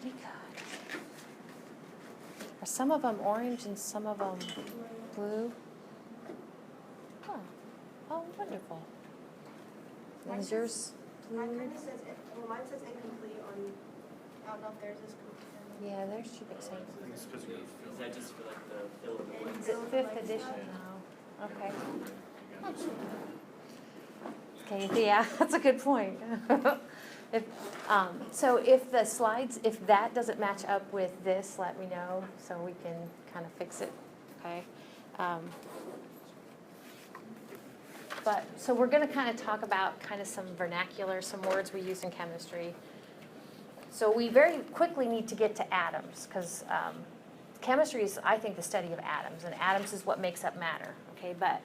pretty good. Are some of them orange and some of them blue? Huh. Oh, wonderful. And is yours blue? Mine kind of says, well, mine says incomplete on, I don't know if theirs is complete. Yeah, theirs should be the same. Is that just for like the fill of the blanks? Is it 5th edition now? Okay. Okay, yeah, that's a good point. So if the slides, if that doesn't match up with this, let me know so we can kind of fix it, okay? But, so we're going to kind of talk about kind of some vernacular, some words we use in chemistry. So we very quickly need to get to atoms because chemistry is, I think, the study of atoms, and atoms is what makes up matter, okay? But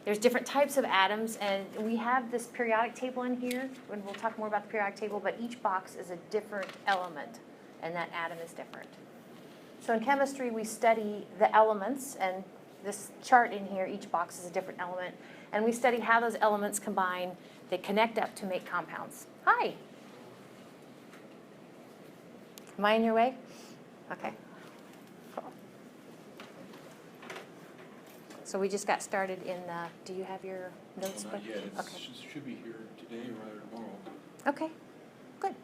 there's different types of atoms, and we have this periodic table in here, and we'll talk more about the periodic table, but each box is a different element, and that atom is different. So in chemistry, we study the elements, and this chart in here, each box is a different element, and we study how those elements combine, they connect up to make compounds. Hi. Am I in your way? Okay. Cool. So we just got started in the, do you have your notes book? Not yet. It Okay. should be here today or rather tomorrow. Okay, good.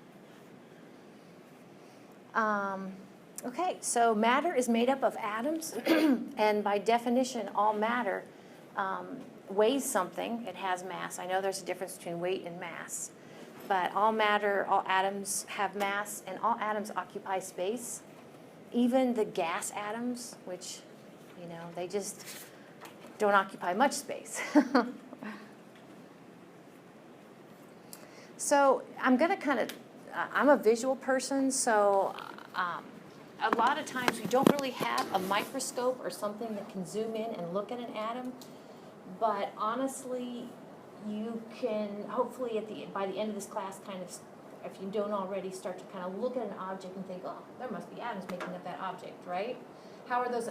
Okay, so matter is made up of atoms, and by definition, all matter weighs something. It has mass. I know there's a difference between weight and mass, but all matter, all atoms have mass, and all atoms occupy space. Even the gas atoms, which, you know, they just don't occupy much space. So I'm going to kind of, I'm a visual person, so a lot of times we don't really have a microscope or something that can zoom in and look at an atom. But honestly, you can hopefully by the end of this class kind of, if you don't already, start to kind of look at an object and think, oh, there must be atoms making up that object, right? How are those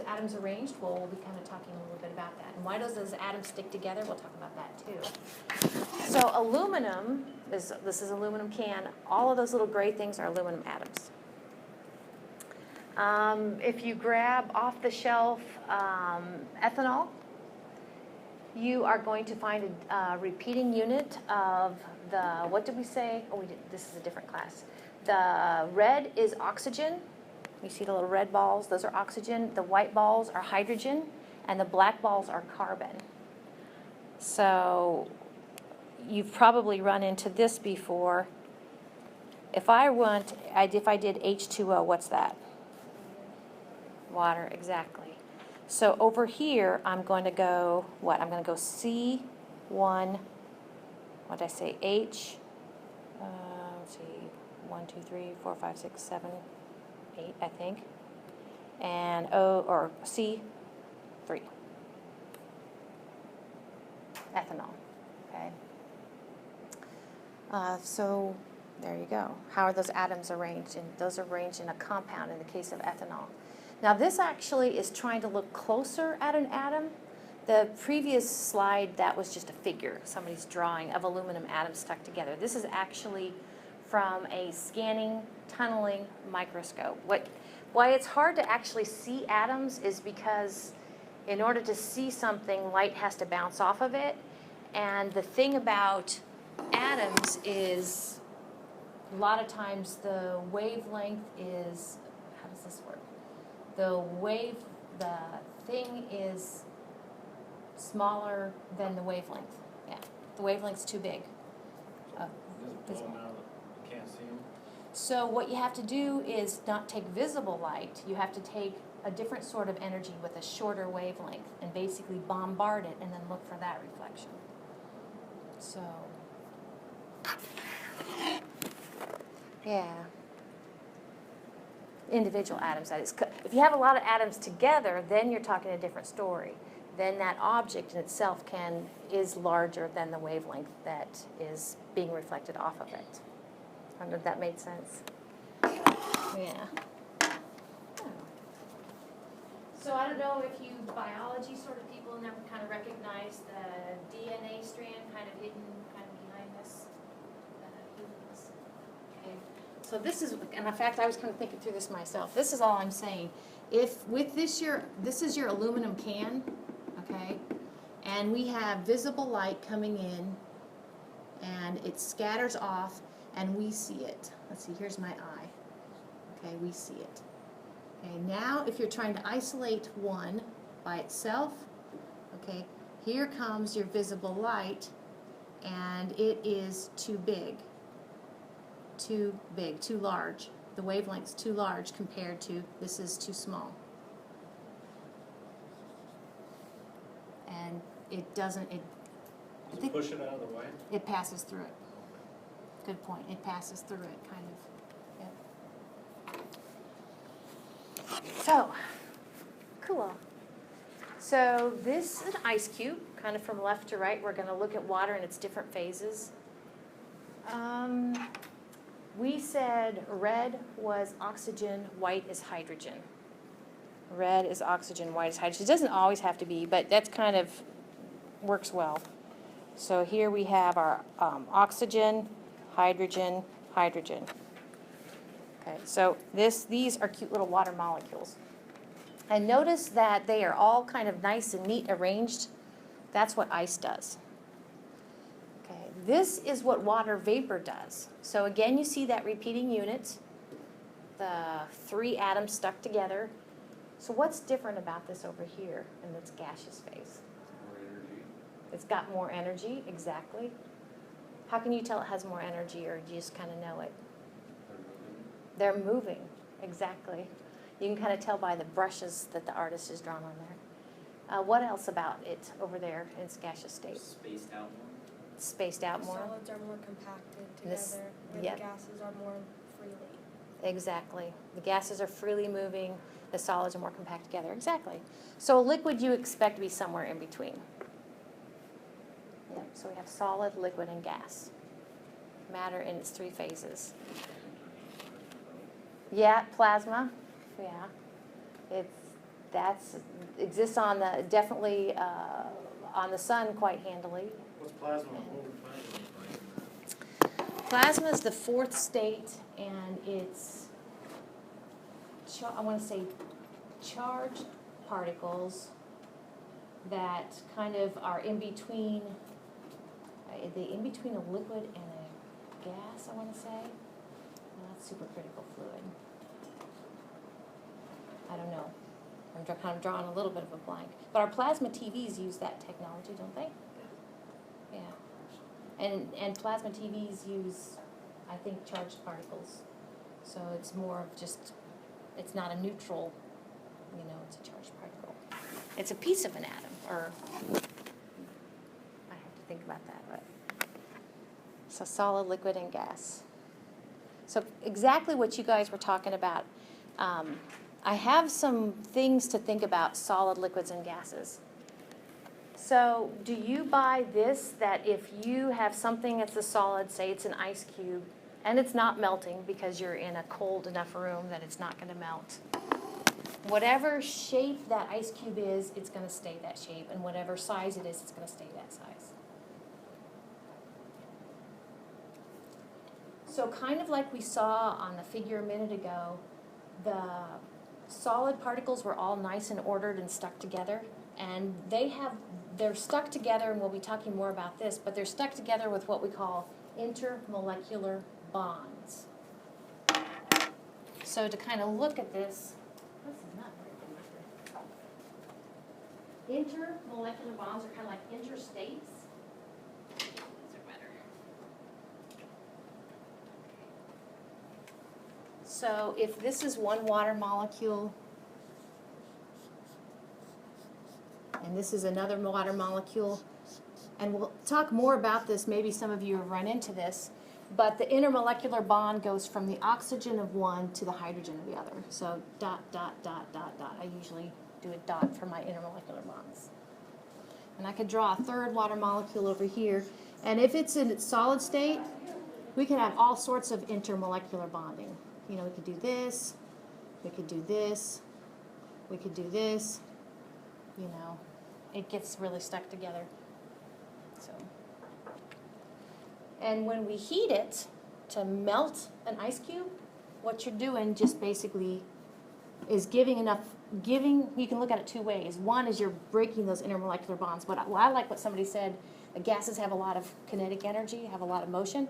atoms arranged? Well, we'll be kind of talking a little bit about that. And why do those atoms stick together? We'll talk about that too. So aluminum, this is aluminum can. All of those little gray things are aluminum atoms. If you grab off the shelf ethanol, you are going to find a repeating unit of the, what did we say? Oh, this is a different class. The red is oxygen. You see the little red balls? Those are oxygen. The white balls are hydrogen, and the black balls are carbon. So you've probably run into this before. If I did H2O, what's that? Water, exactly. So over here, I'm going to go, what? I'm going to go C1, what did I say, H, let's see, 1, 2, 3, 4, 5, 6, 7, 8, I think, and O, or C3, ethanol, okay? So there you go. How are those atoms arranged? And those are arranged in a compound in the case of ethanol. Now this actually is trying to look closer at an atom. The previous slide, that was just a figure, somebody's drawing of aluminum atoms stuck together. This is actually from a scanning, tunneling microscope. Why it's hard to actually see atoms is because in order to see something, light has to bounce off of it. And the thing about atoms is a lot of times the wavelength is, how does this work? The thing is smaller than the wavelength. Yeah, the wavelength's too big. Can't see them. So what you have to do is not take visible light. You have to take a different sort of energy with a shorter wavelength and basically bombard it and then look for that reflection. So, yeah. Individual atoms, that is. If you have a lot of atoms together, then you're talking a different story. Then that object in itself is larger than the wavelength that is being reflected off of it. I don't know if that made sense. Yeah. So I don't know if you biology sort of people never kind of recognize the DNA strand kind of hidden kind of behind this. Okay. So this is, and in fact, I was kind of thinking through this myself. This is all I'm saying. If with this is your aluminum can, okay, and we have visible light coming in, and it scatters off, and we see it. Let's see, here's my eye. Okay, we see it. Okay, now if you're trying to isolate one by itself, okay, here comes your visible light, and it is too big, too large. The wavelength's too large compared to this is too small. And it doesn't, Does it push it out of the way? it passes through it. Good point, it passes through it, kind of. Yep. So, cool. So this is an ice cube, kind of from left to right. We're going to look at water in its different phases. We said red was oxygen, white is hydrogen. Red is oxygen, white is hydrogen. It doesn't always have to be, but that's kind of works well. So here we have our oxygen, hydrogen, hydrogen. Okay, so these are cute little water molecules. And notice that they are all kind of nice and neat arranged. That's what ice does. Okay, this is what water vapor does. So again, you see that repeating unit, the 3 atoms stuck together. So what's different about this over here in its gaseous phase? More energy. It's got more energy, exactly. How can you tell it has more energy, or do you just kind of know it? They're moving, exactly. You can kind of tell by the brushes that the artist has drawn on there. What else about it over there in its gaseous state? Spaced out more. Spaced out more? Solids are more compacted This- together, where yep. the gases are more freely. Exactly. The gases are freely moving, the solids are more compact together. Exactly. So a liquid you expect to be somewhere in between. Yep. So we have solid, liquid, and gas. Matter in its 3 phases. Yeah, plasma. Yeah. That's exists on the definitely on the sun quite handily. What's plasma? What would plasma look like? Plasma is the 4th state, and it's I want to say charged particles that kind of are in between. In between a liquid and a gas, I want to say. Well, that's supercritical fluid. I don't know. I'm kind of drawing a little bit of a blank. But our plasma TVs use that technology, don't they? Yeah. And plasma TVs use, I think, charged particles. So it's more of just, it's not a neutral, it's a charged particle. It's a piece of an atom, or I have to think about that. But so solid, liquid, and gas. So exactly what you guys were talking about. I have some things to think about solid, liquids, and gases. So do you buy this, that if you have something that's a solid, say it's an ice cube, and it's not melting because you're in a cold enough room that it's not going to melt, whatever shape that ice cube is, it's going to stay that shape, and whatever size it is, it's going to stay that size. So kind of like we saw on the figure a minute ago, the solid particles were all nice and ordered and stuck together, and they're stuck together, and we'll be talking more about this, but they're stuck together with what we call intermolecular bonds. So to kind of look at this is not very good. Intermolecular bonds are kind of like interstates. So if this is one water molecule, and this is another water molecule, and we'll talk more about this, maybe some of you have run into this, but the intermolecular bond goes from the oxygen of one to the hydrogen of the other. So dot, dot, dot, dot, dot. I usually do a dot for my intermolecular bonds. And I could draw a 3rd water molecule over here, and if it's in its solid state, we can have all sorts of intermolecular bonding. We could do this, we could do this, we could do this, it gets really stuck together. So, and when we heat it to melt an ice cube, what you're doing just basically is giving, you can look at it two ways. One is you're breaking those intermolecular bonds. But I like what somebody said, gases have a lot of kinetic energy, have a lot of motion.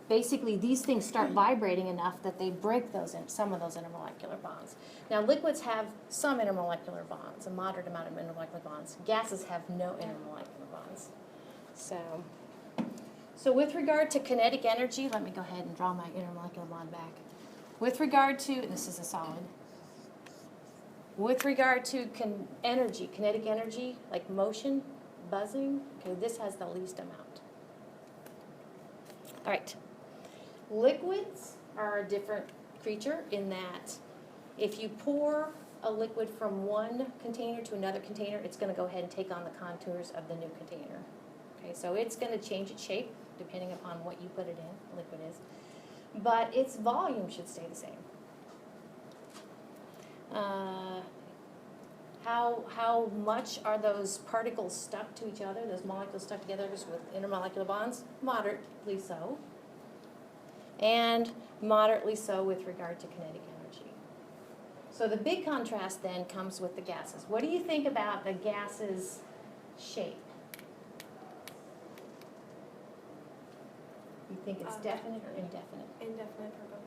Basically, these things start vibrating enough that they break some of those intermolecular bonds. Now, liquids have some intermolecular bonds, a moderate amount of intermolecular bonds. Gases have no intermolecular bonds. So with regard to kinetic energy, let me go ahead and draw my intermolecular bond back. With regard to, and this is a solid, with regard to kinetic energy, like motion, buzzing, okay, this has the least amount. All right. Liquids are a different creature in that if you pour a liquid from one container to another container, it's going to go ahead and take on the contours of the new container. Okay, so it's going to change its shape depending upon what you put it in, liquid is. But its volume should stay the same. How much are those particles stuck to each other, those molecules stuck together just with intermolecular bonds? Moderately so. And moderately so with regard to kinetic energy. So the big contrast then comes with the gases. What do you think about the gases' shape? You think it's definite or indefinite? Indefinite for both.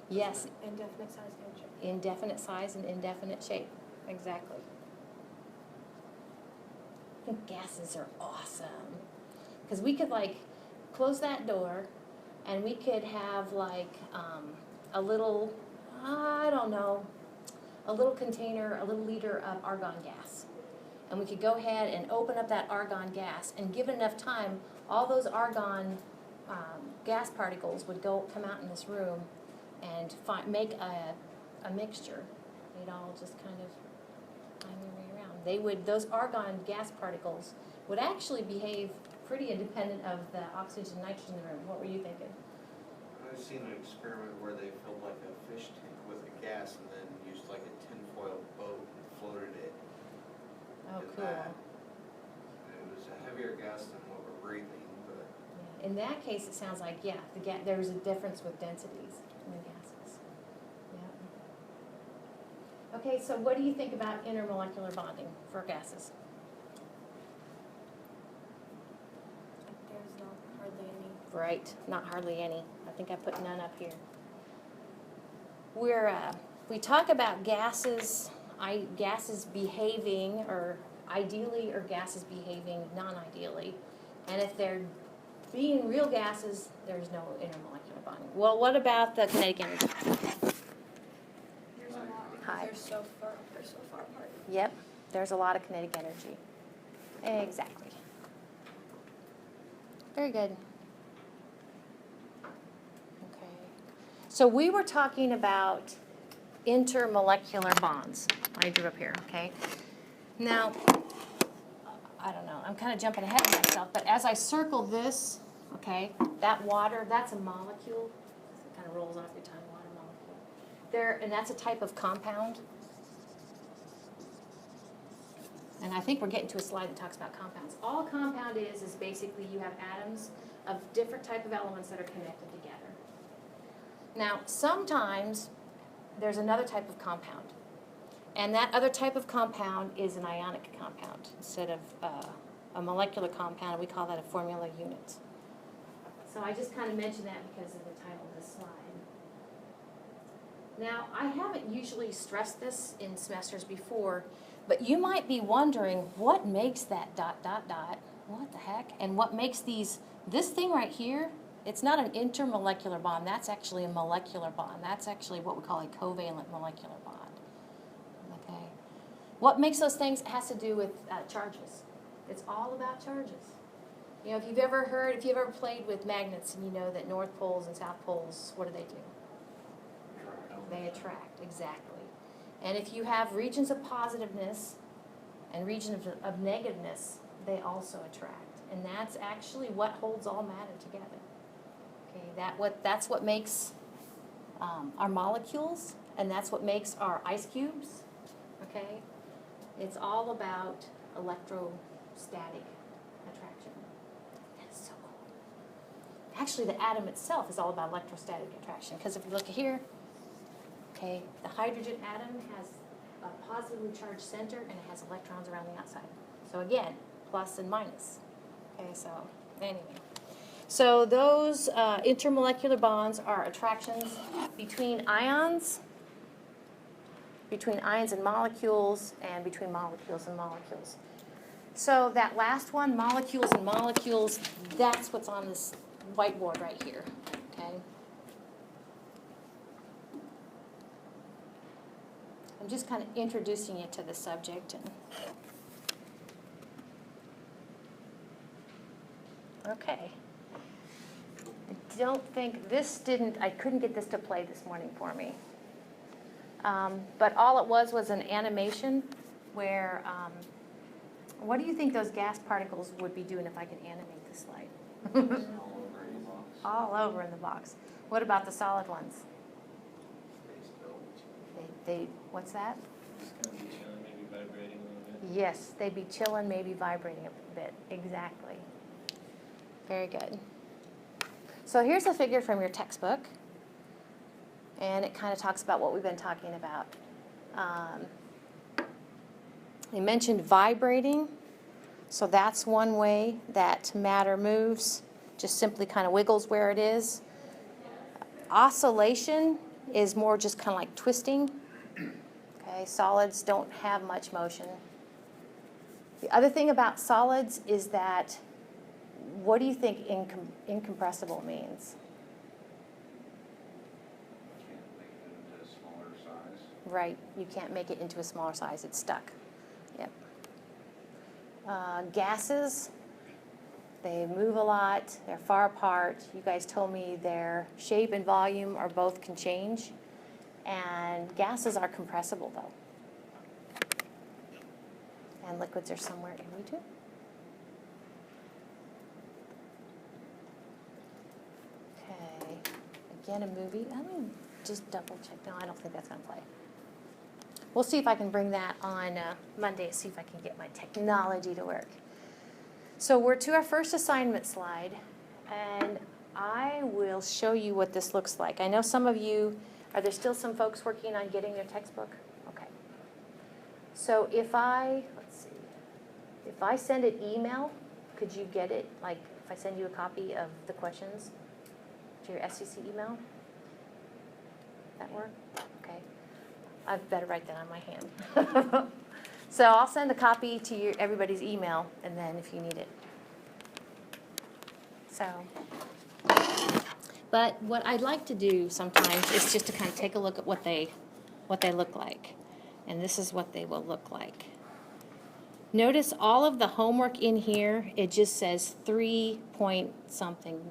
Yes, Indefinite size and shape. indefinite size and indefinite shape. Exactly. I think gases are awesome. Because we could like close that door and we could have like a little, I don't know, a little container, a little liter of argon gas. And we could go ahead and open up that argon gas, and given enough time, all those argon gas particles would come out in this room and make a mixture. They'd all just kind of find their way around. Those argon gas particles would actually behave pretty independent of the oxygen and nitrogen in the room. What were you thinking? I've seen an experiment where they filled like a fish tank with a gas and then used like a tinfoil boat and floated it. Oh, in cool. that. It was a heavier gas than what we're breathing, but Yeah. In that case, it sounds like, yeah, there was a difference with densities in the gases. Yeah. Okay, so what do you think about intermolecular bonding for gases? There's not hardly any. Right, not hardly any. I think I put none up here. We talk about gases behaving or ideally or gases behaving non-ideally. And if they're being real gases, there's no intermolecular bonding. Well, what about the kinetic energy? There's a lot because Hi. they're so far apart. Yep, there's a lot of kinetic energy. Exactly. Very good. Okay. So we were talking about intermolecular bonds. I drew up here, okay? Now, I don't know, I'm kind of jumping ahead of myself, but as I circle this, okay, that water, that's a molecule. It kind of rolls off your tongue, water molecule. And that's a type of compound. And I think we're getting to a slide that talks about compounds. All a compound is basically you have atoms of different type of elements that are connected together. Now, sometimes there's another type of compound. And that other type of compound is an ionic compound instead of a molecular compound. We call that a formula unit. So I just kind of mentioned that because of the title of this slide. Now, I haven't usually stressed this in semesters before, but you might be wondering what makes that ... What the heck? And what makes this thing right here, it's not an intermolecular bond. That's actually a molecular bond. That's actually what we call a covalent molecular bond. Okay. What makes those things has to do with charges. It's all about charges. You know, if you've ever played with magnets and you know that north poles and south poles, what do? They attract, exactly. And if you have regions of positiveness and regions of negativeness, they also attract. And that's actually what holds all matter together. Okay, that's what makes our molecules, and that's what makes our ice cubes. Okay, it's all about electrostatic attraction. That's so cool. Actually, the atom itself is all about electrostatic attraction, because if you look here, Okay, the hydrogen atom has a positively charged center and it has electrons around the outside. So again, plus and minus. Okay, so anyway. So those intermolecular bonds are attractions between ions and molecules, and between molecules and molecules. So that last one, molecules and molecules, that's what's on this whiteboard right here, okay? I'm just kind of introducing you to the subject. Okay. I don't think I couldn't get this to play this morning for me. But all it was an animation where, what do you think those gas particles would be doing if I could animate the slide? All over in the box. All over in the box. What about the solid ones? What's that? Just kind of be chilling, maybe vibrating a little bit. Yes, they'd be chilling, maybe vibrating a bit. Exactly. Very good. So here's a figure from your textbook. And it kind of talks about what we've been talking about. They mentioned vibrating. So that's one way that matter moves. Just simply kind of wiggles where it is. Oscillation is more just kind of like twisting. Okay, solids don't have much motion. The other thing about solids is that, what do you think incompressible means? Can't make it into a smaller size. Right, you can't make it into a smaller size, it's stuck. Yep. Gases, they move a lot, they're far apart. You guys told me their shape and volume are both can change. And gases are compressible though. And liquids are somewhere in between. Okay, again a movie. Let me just double check. No, I don't think that's going to play. We'll see if I can bring that on Monday, see if I can get my technology to work. So we're to our first assignment slide, and I will show you what this looks like. I know some of you, are there still some folks working on getting their textbook? Okay. So if I send an email, could you get it? Like if I send you a copy of the questions to your SEC email? That work? Okay. I better write that on my hand. So I'll send a copy to everybody's email, and then if you need it. So, but what I'd like to do sometimes is just to kind of take a look at what they look like. And this is what they will look like. Notice all of the homework in here, it just says 3 point something,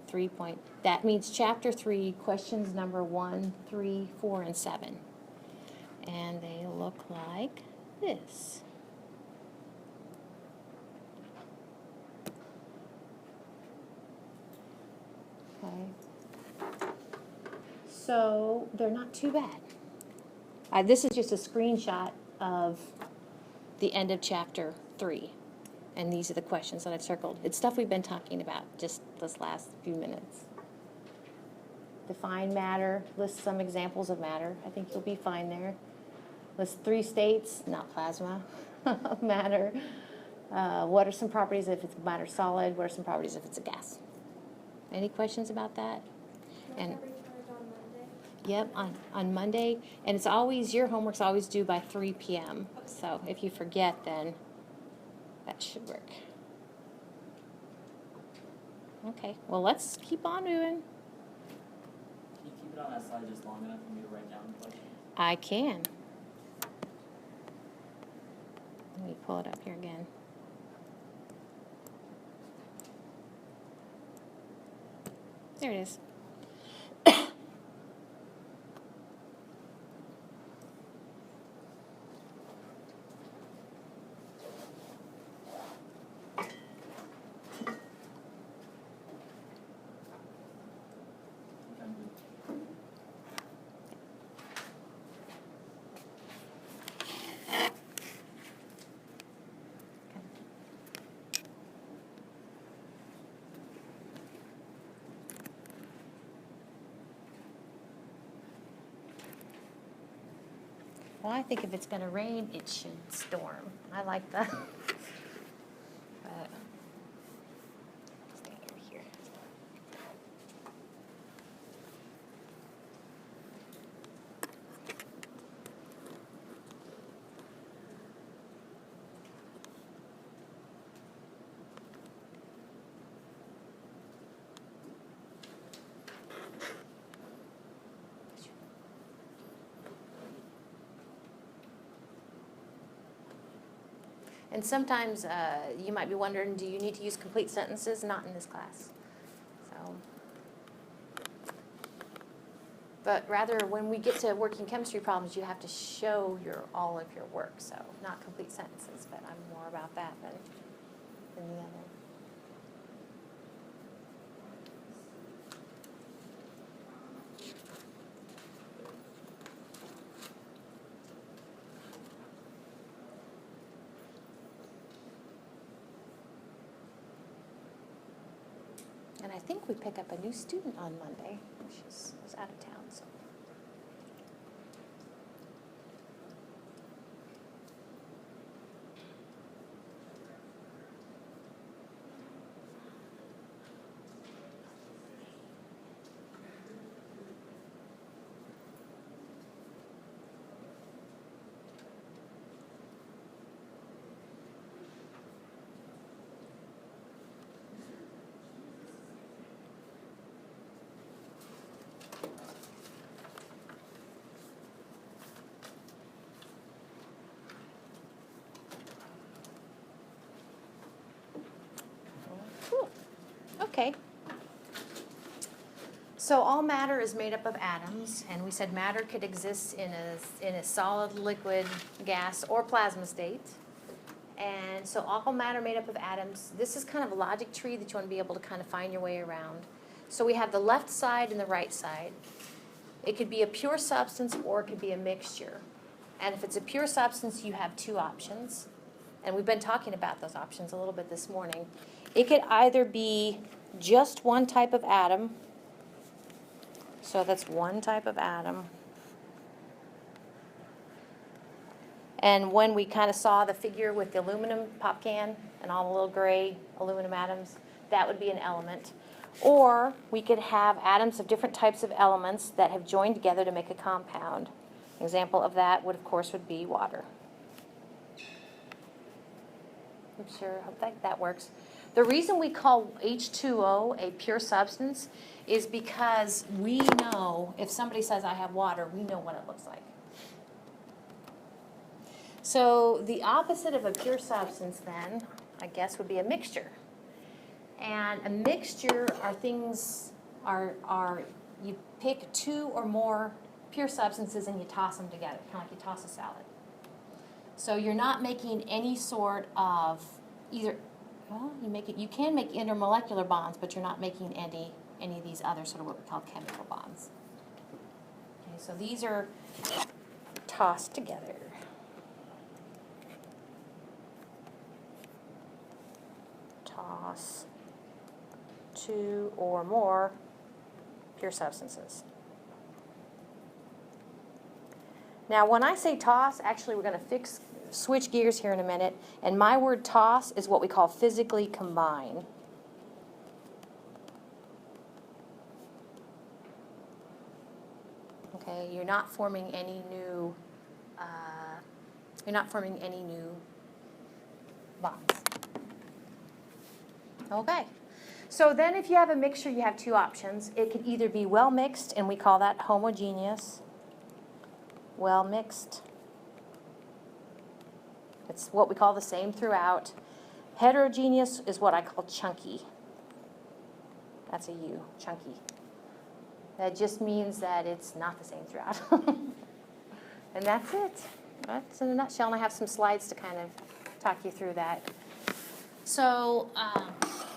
that means chapter 3, questions number 1, 3, 4, and 7. And they look like this. Okay. So they're not too bad. This is just a screenshot of the end of chapter 3. And these are the questions that I've circled. It's stuff we've been talking about just this last few minutes. Define matter, list some examples of matter. I think you'll be fine there. List 3 states, not plasma, of matter. What are some properties if it's matter solid? What are some properties if it's a gas? Any questions about that? And On Monday. yep, on Monday. And it's always, your homework's always due by 3 p.m. So if you forget, then that should work. Okay, well, let's keep on moving. Can you keep it on that slide just long enough for me to write down the questions? I can. Let me pull it up here again. There it is. Well, I think if it's gonna rain, it should storm. I like that. But, stand over here. And sometimes you might be wondering, do you need to use complete sentences? Not in this class. So, but rather, when we get to working chemistry problems, you have to show all of your work. So, not complete sentences, but I'm more about that than the other. And I think we pick up a new student on Monday. She was out of town, so. Cool. Okay. So all matter is made up of atoms, and we said matter could exist in a solid, liquid, gas, or plasma state. And so all matter made up of atoms. This is kind of a logic tree that you want to be able to kind of find your way around. So we have the left side and the right side. It could be a pure substance or it could be a mixture. And if it's a pure substance, you have two options. And we've been talking about those options a little bit this morning. It could either be just one type of atom. So that's one type of atom. And when we kind of saw the figure with the aluminum pop can and all the little gray aluminum atoms, that would be an element. Or we could have atoms of different types of elements that have joined together to make a compound. An example of that would, of course, would be water. I'm sure, I hope that works. The reason we call H2O a pure substance is because we know, if somebody says I have water, we know what it looks like. So the opposite of a pure substance then, I guess, would be a mixture. And a mixture are things, you pick two or more pure substances and you toss them together, kind of like you toss a salad. So you're not making any sort of either, well, you can make intermolecular bonds, but you're not making any of these other sort of what we call chemical bonds. Okay, so these are tossed together. Toss two or more pure substances. Now, when I say toss, actually we're going to switch gears here in a minute, and my word toss is what we call physically combine. Okay, you're not forming any new bonds. Okay. So then if you have a mixture, you have two options. It could either be well mixed, and we call that homogeneous. Well mixed. It's what we call the same throughout. Heterogeneous is what I call chunky. That's a U, chunky. That just means that it's not the same throughout. And that's it. That's in a nutshell, and I have some slides to kind of talk you through that. So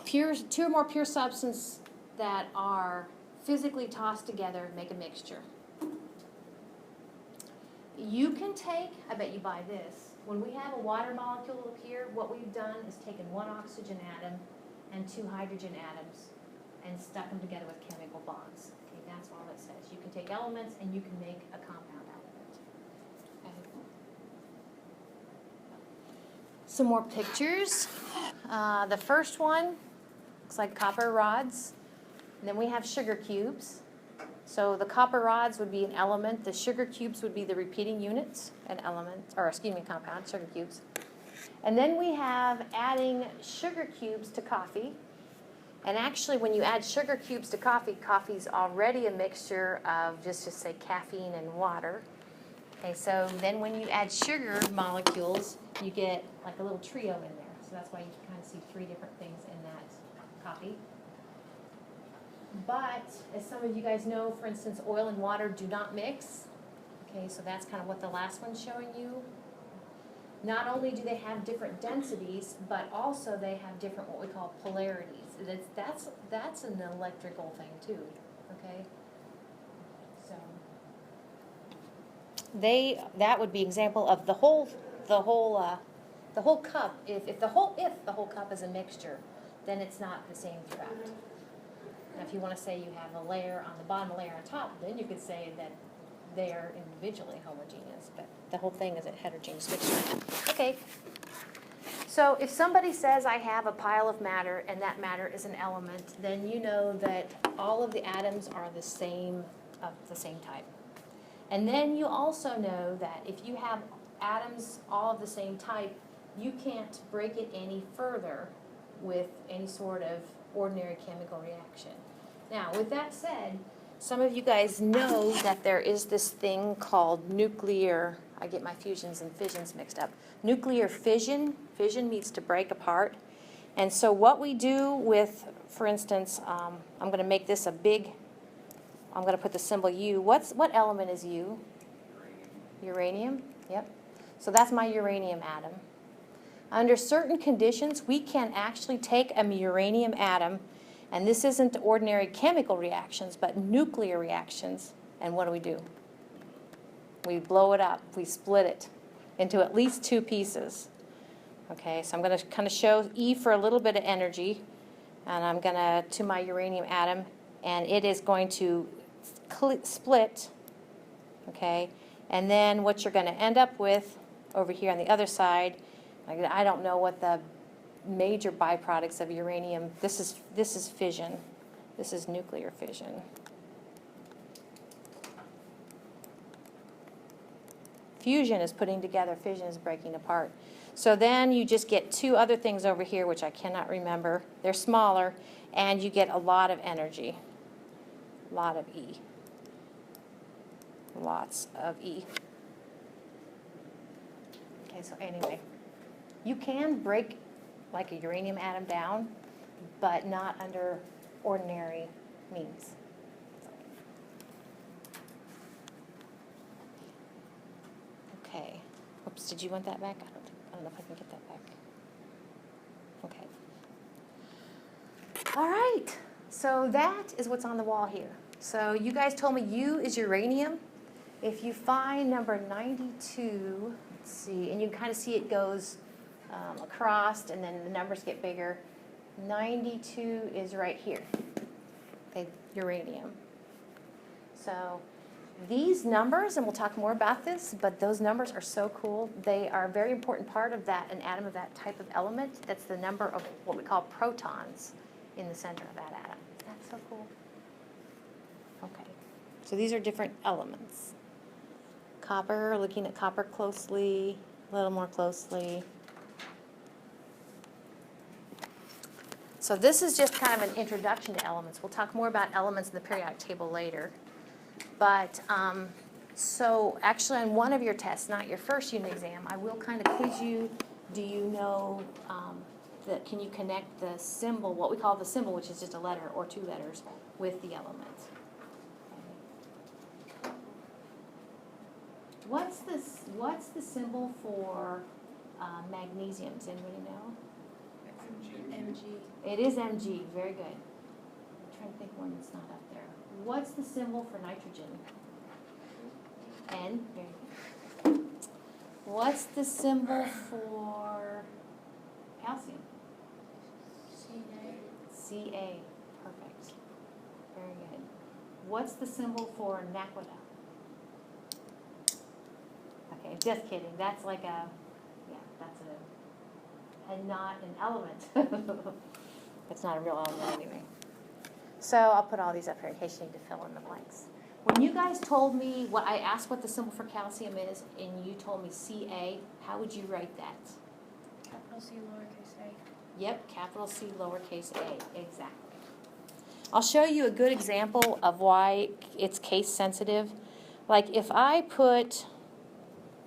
two or more pure substances that are physically tossed together make a mixture. You can take, I bet you buy this, when we have a water molecule up here, what we've done is taken one oxygen atom and two hydrogen atoms and stuck them together with chemical bonds. Okay, that's all it says. You can take elements and you can make a compound out of it. Okay. some more pictures. The first one looks like copper rods. And then we have sugar cubes. So the copper rods would be an element. The sugar cubes would be the repeating units, an element, or excuse me, compound, sugar cubes. And then we have adding sugar cubes to coffee. And actually, when you add sugar cubes to coffee, coffee's already a mixture of just say caffeine and water. Okay, so then when you add sugar molecules, you get like a little trio in there. So that's why you can kind of see 3 different things in that coffee. But as some of you guys know, for instance, oil and water do not mix. Okay, so that's kind of what the last one's showing you. Not only do they have different densities, but also they have different what we call polarities. That's an electrical thing too. Okay, so that would be example of the whole cup. If the whole cup is a mixture, then it's not the same throughout. Now, if you want to say you have a layer on the bottom, a layer on top, then you could say that they are individually homogeneous, but the whole thing is a heterogeneous mixture. Okay. So if somebody says I have a pile of matter and that matter is an element, then you know that all of the atoms are the same of the same type. And then you also know that if you have atoms all of the same type, you can't break it any further with any sort of ordinary chemical reaction. Now, with that said, some of you guys know that there is this thing called nuclear, I get my fusions and fissions mixed up. Nuclear fission. Fission means to break apart. And so what we do with, for instance, I'm going to make this a big, I'm going to put the symbol U. What element is U? Uranium. Yep. So that's my uranium atom. Under certain conditions, we can actually take a uranium atom, and this isn't ordinary chemical reactions, but nuclear reactions, and what do? We blow it up. We split it into at least 2 pieces. Okay, so I'm going to kind of show E for a little bit of energy, and I'm going to my uranium atom, and it is going to split, okay, and then what you're going to end up with over here on the other side, I don't know what the major byproducts of uranium, this is fission. This is nuclear fission. Fusion is putting together, fission is breaking apart. So then you just get 2 other things over here, which I cannot remember. They're smaller, and you get a lot of energy. A lot of E. Lots of E. Okay, so anyway, you can break like a uranium atom down, but not under ordinary means. Okay. Oops, did you want that back? I don't know if I can get that back. Okay. All right. So that is what's on the wall here. So you guys told me U is uranium. If you find number 92, let's see, and you kind of see it goes across, and then the numbers get bigger. 92 is right here. Okay, uranium. So these numbers, and we'll talk more about this, but those numbers are so cool. They are a very important part of that, an atom of that type of element. That's the number of what we call protons in the center of that atom. That's so cool. Okay, so these are different elements. Copper, looking at copper closely, a little more closely. So this is just kind of an introduction to elements. We'll talk more about elements in the periodic table later. But so actually on one of your tests, not your first unit exam, I will kind of quiz you. Do you know that can you connect the symbol, what we call the symbol, which is just a letter or 2 letters, with the element? Okay. What's the symbol for magnesium? Does anybody know? MG. It is Mg. Very good. I'm trying to think one that's not up there. What's the symbol for nitrogen? N. Very good. What's the symbol for calcium? Ca. Perfect. Very good. What's the symbol for naquita? Okay, just kidding. That's like a, yeah, that's a and not an element. It's not a real element anyway. So I'll put all these up here in case you need to fill in the blanks. When you guys told me, what I asked what the symbol for calcium is, and you told me Ca, how would you write that? Capital C, lowercase a. Yep, capital C, lowercase a, exactly. I'll show you a good example of why it's case sensitive. Like if I put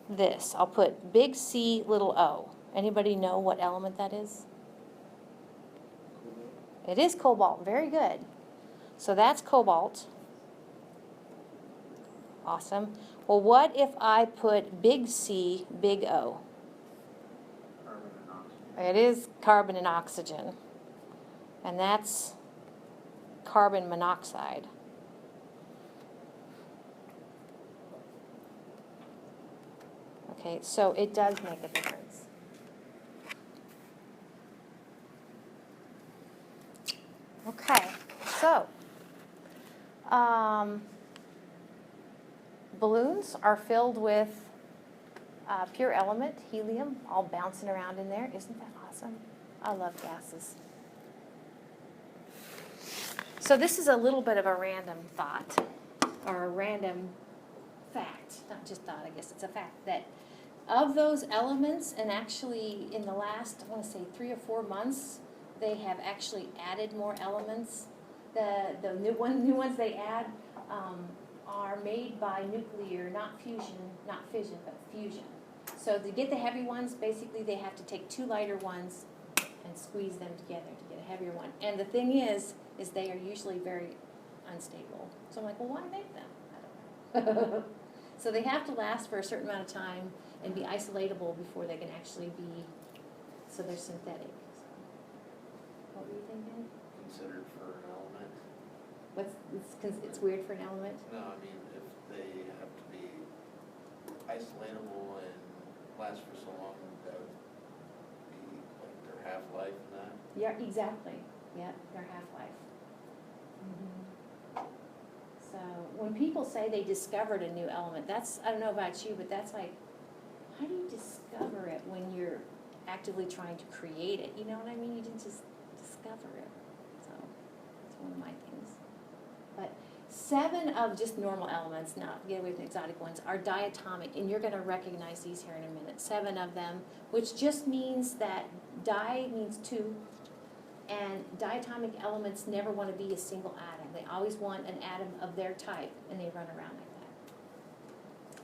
this, I'll put big C, little o. Anybody know what element that is? It is cobalt, very good. So that's cobalt. Awesome. Well, what if I put big C, big O? Carbon and oxygen. It is carbon and oxygen. And that's carbon monoxide. Okay, so it does make a difference. Okay, so balloons are filled with pure element, helium, all bouncing around in there. Isn't that awesome? I love gases. So this is a little bit of a random thought, or a random fact, not just thought, I guess it's a fact, that of those elements, and actually in the last, I want to say 3 or 4 months, they have actually added more elements. The new ones they add are made by nuclear, not fission, but fusion. So to get the heavy ones, basically they have to take 2 lighter ones and squeeze them together to get a heavier one. And the thing is they are usually very unstable. So I'm like, well, why make them? I don't know. So they have to last for a certain amount of time and be isolatable before they can actually be, so they're synthetic. So, what were you thinking? Considered for an element? It's weird for an element? No, I mean, if they have to be isolatable and last for so long, that would be like their half-life and that. Yeah, exactly. Yeah, their half-life. So when people say they discovered a new element, that's, I don't know about you, but that's like, how do you discover it when you're actively trying to create it? You know what I mean? You didn't just discover it. So that's one of my things. But 7 of just normal elements, now get away from the exotic ones, are diatomic, and you're going to recognize these here in a minute. 7 of them, which just means that di means 2, and diatomic elements never want to be a single atom. They always want an atom of their type, and they run around like that.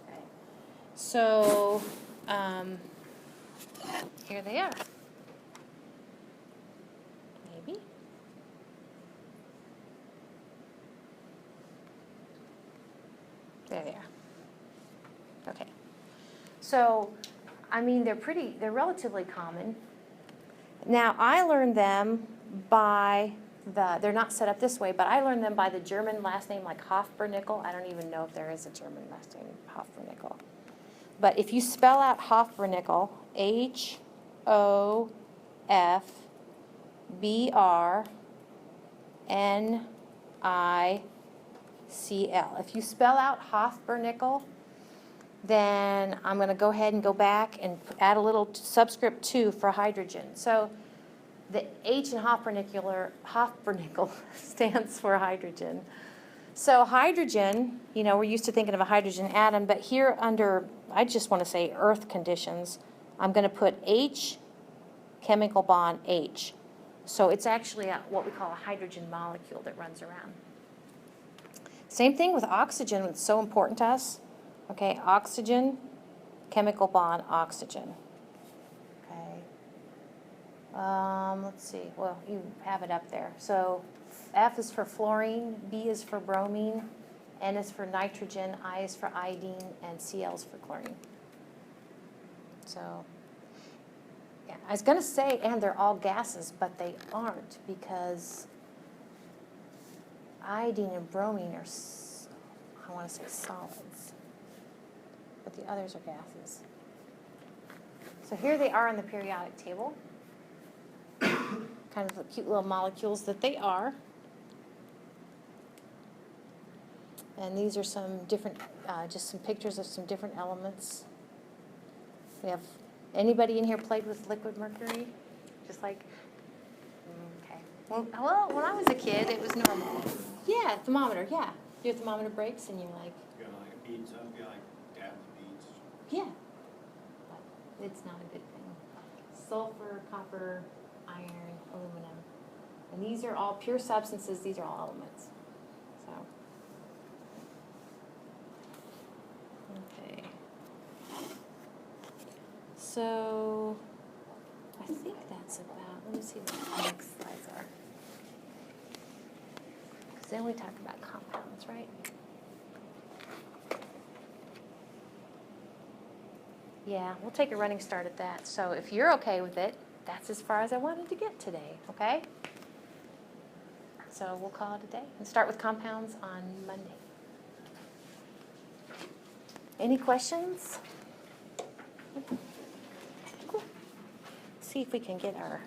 Okay. So here they are. Maybe. There they are. Okay. So, I mean, they're relatively common. Now, I learned them by they're not set up this way, but I learned them by the German last name, like Hofbernickel. I don't even know if there is a German last name, Hofbernickel. But if you spell out Hofbernickel, HOFBRNICL. If you spell out Hofbernickel, then I'm going to go ahead and go back and add a little subscript 2 for hydrogen. So the H in Hofbernickel stands for hydrogen. So hydrogen, you know, we're used to thinking of a hydrogen atom, but here under, I just want to say Earth conditions, I'm going to put H, chemical bond H. So it's actually what we call a hydrogen molecule that runs around. Same thing with oxygen, it's so important to us. Okay, oxygen, chemical bond, oxygen. Okay. Let's see. Well, you have it up there. So F is for fluorine, B is for bromine, N is for nitrogen, I is for iodine, and Cl is for chlorine. So, yeah, I was going to say, and they're all gases, but they aren't, because iodine and bromine are, I want to say, solids. But the others are gases. So here they are in the periodic table. Kind of the cute little molecules that they are. And these are some different, just some pictures of some different elements. We have, anybody in here played with liquid mercury? just like, okay. Well, when I was a kid, it was normal. Yeah, thermometer, yeah. Your thermometer breaks and you're like, You know, like it beads up, you like dabs beads. yeah. But it's not a good thing. Sulfur, copper, iron, aluminum. And these are all pure substances, these are all elements. So. Okay. So, I think that's about, let me see what the next slides are. Because then we talk about compounds, right? Yeah, we'll take a running start at that. So if you're okay with it, that's as far as I wanted to get today, okay? So we'll call it a day and start with compounds on Monday. Any questions? Cool. See if we can get our